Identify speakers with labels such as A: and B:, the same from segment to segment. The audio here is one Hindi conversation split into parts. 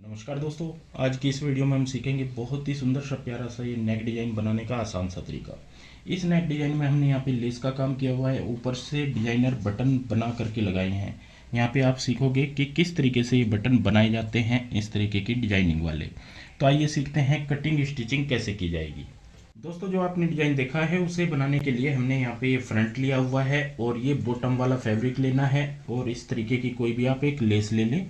A: नमस्कार दोस्तों। आज की इस वीडियो में हम सीखेंगे बहुत ही सुंदर सा प्यारा सा ये नेक डिजाइन बनाने का आसान सा तरीका। इस नेक डिजाइन में हमने यहाँ पे लेस का काम किया हुआ है, ऊपर से डिजाइनर बटन बना करके लगाए हैं। यहाँ पे आप सीखोगे कि किस तरीके से ये बटन बनाए जाते हैं, इस तरीके की डिजाइनिंग वाले। तो आइए सीखते हैं कटिंग स्टिचिंग कैसे की जाएगी। दोस्तों, जो आपने डिजाइन देखा है उसे बनाने के लिए हमने यहाँ पे ये फ्रंट लिया हुआ है और ये बॉटम वाला फैब्रिक लेना है और इस तरीके की कोई भी आप एक लेस ले लें।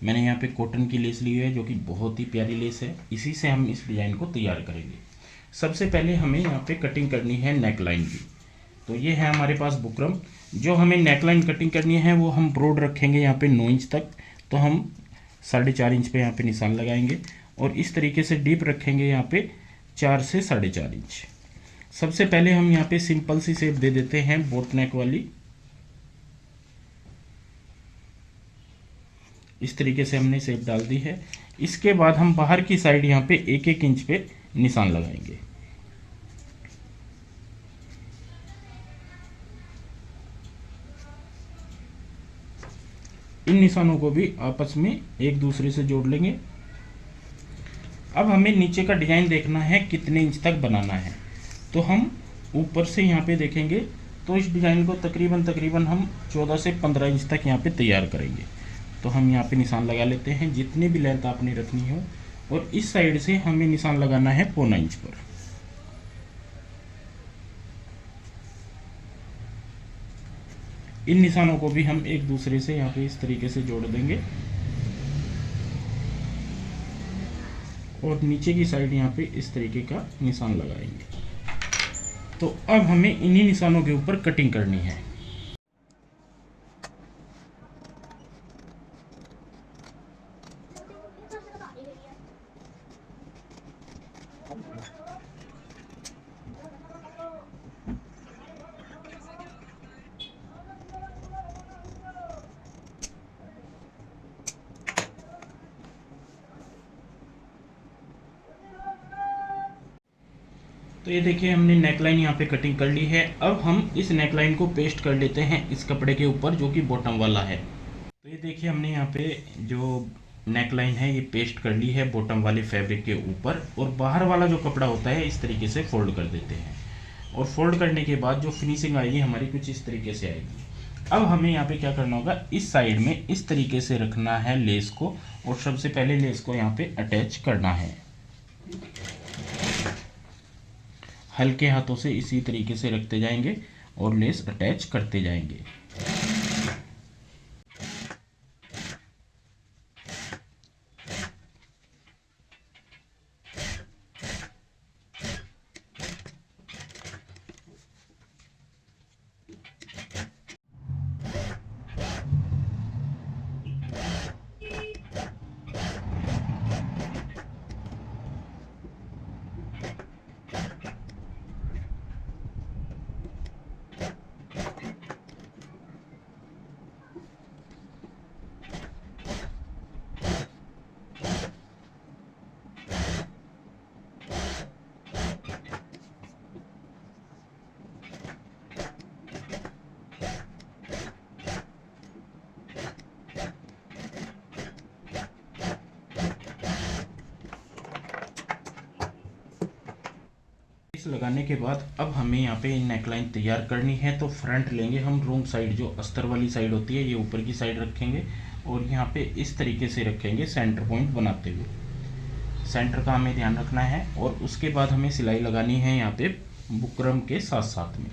A: मैंने यहाँ पे कॉटन की लेस ली है जो कि बहुत ही प्यारी लेस है। इसी से हम इस डिजाइन को तैयार करेंगे। सबसे पहले हमें यहाँ पे कटिंग करनी है नेक लाइन की। तो ये है हमारे पास बुकरम। जो हमें नेक लाइन कटिंग करनी है वो हम ब्रॉड रखेंगे यहाँ पे 9 इंच तक। तो हम 4.5 इंच पे यहाँ पे निशान लगाएंगे और इस तरीके से डीप रखेंगे यहाँ पे 4 से 4.5 इंच। सबसे पहले हम यहाँ पे सिंपल सी शेप दे देते हैं बोट नेक वाली। इस तरीके से हमने शेप डाल दी है। इसके बाद हम बाहर की साइड यहाँ पे 1-1 इंच पे निशान लगाएंगे। इन निशानों को भी आपस में एक दूसरे से जोड़ लेंगे। अब हमें नीचे का डिजाइन देखना है कितने इंच तक बनाना है। तो हम ऊपर से यहाँ पे देखेंगे तो इस डिजाइन को तकरीबन हम 14 से 15 इंच तक यहाँ पे तैयार करेंगे। तो हम यहाँ पे निशान लगा लेते हैं जितनी भी लेंथ आपने रखनी हो, और इस साइड से हमें निशान लगाना है 1.25 इंच पर। इन निशानों को भी हम एक दूसरे से यहाँ पे इस तरीके से जोड़ देंगे और नीचे की साइड यहाँ पे इस तरीके का निशान लगाएंगे। तो अब हमें इन्हीं निशानों के ऊपर कटिंग करनी है। तो ये देखिए हमने नेकलाइन यहाँ पे कटिंग कर ली है। अब हम इस नेकलाइन को पेस्ट कर लेते हैं इस कपड़े के ऊपर जो कि बॉटम वाला है। तो ये देखिए हमने यहाँ पे जो नेकलाइन है ये पेस्ट कर ली है बॉटम वाले फैब्रिक के ऊपर, और बाहर वाला जो कपड़ा होता है इस तरीके से फोल्ड कर देते हैं। और फोल्ड करने के बाद जो फिनिशिंग आएगी हमारी कुछ इस तरीके से आएगी। अब हमें यहाँ पे क्या करना होगा, इस साइड में इस तरीके से रखना है लेस को, और सबसे पहले लेस को यहाँ पे अटैच करना है। हल्के हाथों से इसी तरीके से रखते जाएंगे और लेस अटैच करते जाएंगे। इस लगाने के बाद अब हमें यहाँ पे नेकलाइन तैयार करनी है। तो फ्रंट लेंगे हम रोंग साइड, जो अस्तर वाली साइड होती है ये ऊपर की साइड रखेंगे और यहाँ पे इस तरीके से रखेंगे सेंटर पॉइंट बनाते हुए। सेंटर का हमें ध्यान रखना है और उसके बाद हमें सिलाई लगानी है यहाँ पे बुकरम के साथ साथ में।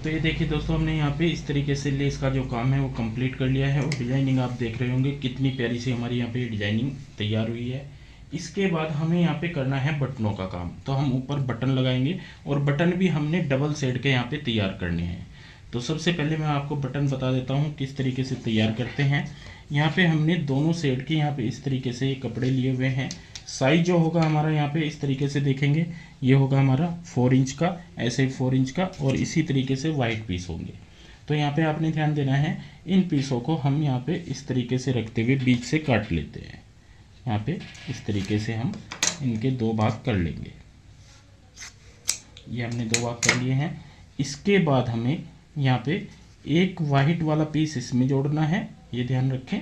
A: तो ये देखिए दोस्तों, हमने यहाँ पे इस तरीके से लेस का जो काम है वो कंप्लीट कर लिया है और डिजाइनिंग आप देख रहे होंगे कितनी प्यारी सी हमारी यहाँ पे डिजाइनिंग तैयार हुई है। इसके बाद हमें यहाँ पे करना है बटनों का काम। तो हम ऊपर बटन लगाएंगे और बटन भी हमने डबल सेट के यहाँ पे तैयार करने हैं। तो सबसे पहले मैं आपको बटन बता देता हूँ किस तरीके से तैयार करते हैं। यहाँ पे हमने दोनों सेट के यहाँ पे इस तरीके से कपड़े लिए हुए हैं। साइज जो होगा हमारा यहाँ पे इस तरीके से देखेंगे, ये होगा हमारा 4 इंच का, ऐसे 4 इंच का, और इसी तरीके से वाइट पीस होंगे। तो यहाँ पे आपने ध्यान देना है, इन पीसों को हम यहाँ पे इस तरीके से रखते हुए बीच से काट लेते हैं। यहाँ पे इस तरीके से हम इनके 2 भाग कर लेंगे। ये हमने 2 भाग कर लिए हैं। इसके बाद हमें यहाँ पे एक वाइट वाला पीस इसमें जोड़ना है, ये ध्यान रखें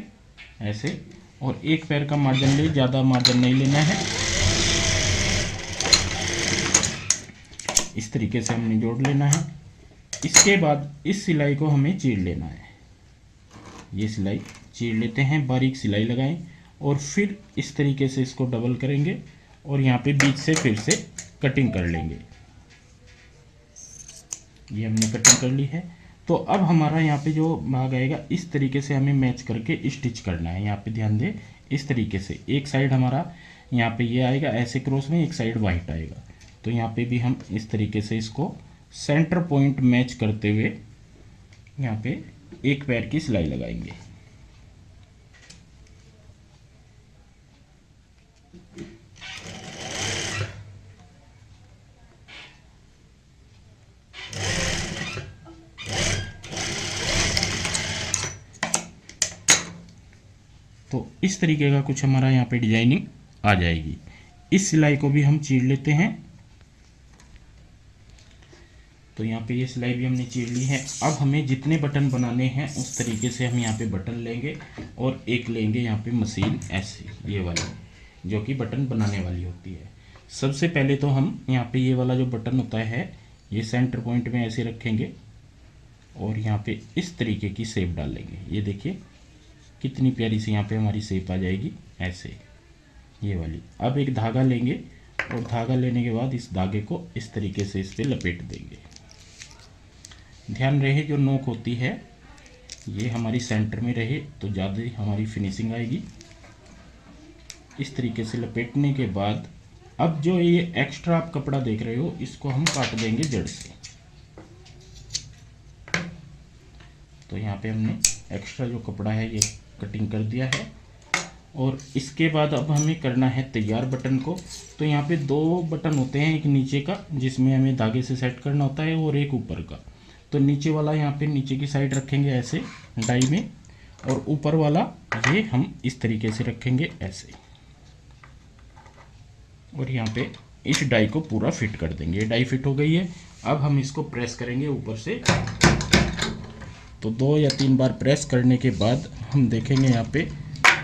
A: ऐसे, और एक पैर का मार्जिन ले, ज़्यादा मार्जिन नहीं लेना है। इस तरीके से हमने जोड़ लेना है। इसके बाद इस सिलाई को हमें चीर लेना है। ये सिलाई चीर लेते हैं, बारीक सिलाई लगाएं और फिर इस तरीके से इसको डबल करेंगे और यहाँ पे बीच से फिर से कटिंग कर लेंगे। ये हमने कटिंग कर ली है। तो अब हमारा यहाँ पे जो भाग आएगा इस तरीके से हमें मैच करके स्टिच करना है। यहाँ पे ध्यान दें, इस तरीके से एक साइड हमारा यहाँ पे ये आएगा ऐसे क्रॉस में, एक साइड वाइट आएगा। तो यहाँ पे भी हम इस तरीके से इसको सेंटर पॉइंट मैच करते हुए यहाँ पे एक पैर की सिलाई लगाएंगे। तो इस तरीके का कुछ हमारा यहाँ पे डिजाइनिंग आ जाएगी। इस सिलाई को भी हम चीर लेते हैं। तो यहाँ पे ये सिलाई भी हमने चीर ली है। अब हमें जितने बटन बनाने हैं उस तरीके से हम यहाँ पे बटन लेंगे और एक लेंगे यहाँ पे मशीन ऐसे, ये वाली जो कि बटन बनाने वाली होती है। सबसे पहले तो हम यहाँ पे ये वाला जो बटन होता है ये सेंटर पॉइंट में ऐसे रखेंगे और यहाँ पे इस तरीके की शेप डालेंगे। ये देखिए कितनी प्यारी सी यहाँ पे हमारी शेप आ जाएगी ऐसे, ये वाली। अब एक धागा लेंगे और धागा लेने के बाद इस धागे को इस तरीके से इस पे लपेट देंगे। ध्यान रहे जो नोक होती है ये हमारी सेंटर में रहे तो ज़्यादा हमारी फिनिशिंग आएगी। इस तरीके से लपेटने के बाद अब जो ये एक्स्ट्रा आप कपड़ा देख रहे हो इसको हम काट देंगे जड़ से। तो यहाँ पे हमने एक्स्ट्रा जो कपड़ा है ये कटिंग कर दिया है और इसके बाद अब हमें करना है तैयार बटन को। तो यहाँ पे 2 बटन होते हैं, एक नीचे का जिसमें हमें धागे से सेट करना होता है और एक ऊपर का। तो नीचे वाला यहाँ पे नीचे की साइड रखेंगे ऐसे डाई में, और ऊपर वाला ये हम इस तरीके से रखेंगे ऐसे, और यहाँ पे इस डाई को पूरा फिट कर देंगे। डाई फिट हो गई है। अब हम इसको प्रेस करेंगे ऊपर से। तो 2 या 3 बार प्रेस करने के बाद हम देखेंगे यहाँ पे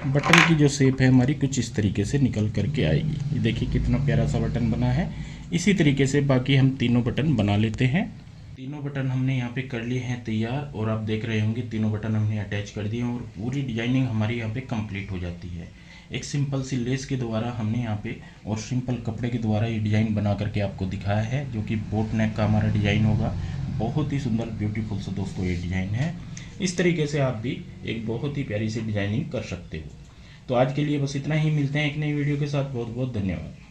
A: बटन की जो शेप है हमारी कुछ इस तरीके से निकल करके आएगी। ये देखिए कितना प्यारा सा बटन बना है। इसी तरीके से बाकी हम तीनों बटन बना लेते हैं। तीनों बटन हमने यहाँ पे कर लिए हैं तैयार, और आप देख रहे होंगे तीनों बटन हमने अटैच कर दिए और पूरी डिजाइनिंग हमारी यहाँ पे कंप्लीट हो जाती है। एक सिंपल सी लेस के द्वारा हमने यहाँ पे और सिंपल कपड़े के द्वारा ये डिज़ाइन बना करके आपको दिखाया है, जो कि बोट नेक का हमारा डिज़ाइन होगा। बहुत ही सुंदर ब्यूटीफुल सा दोस्तों ये डिज़ाइन है। इस तरीके से आप भी एक बहुत ही प्यारी सी डिज़ाइनिंग कर सकते हो। तो आज के लिए बस इतना ही, मिलते हैं एक नई वीडियो के साथ। बहुत बहुत धन्यवाद।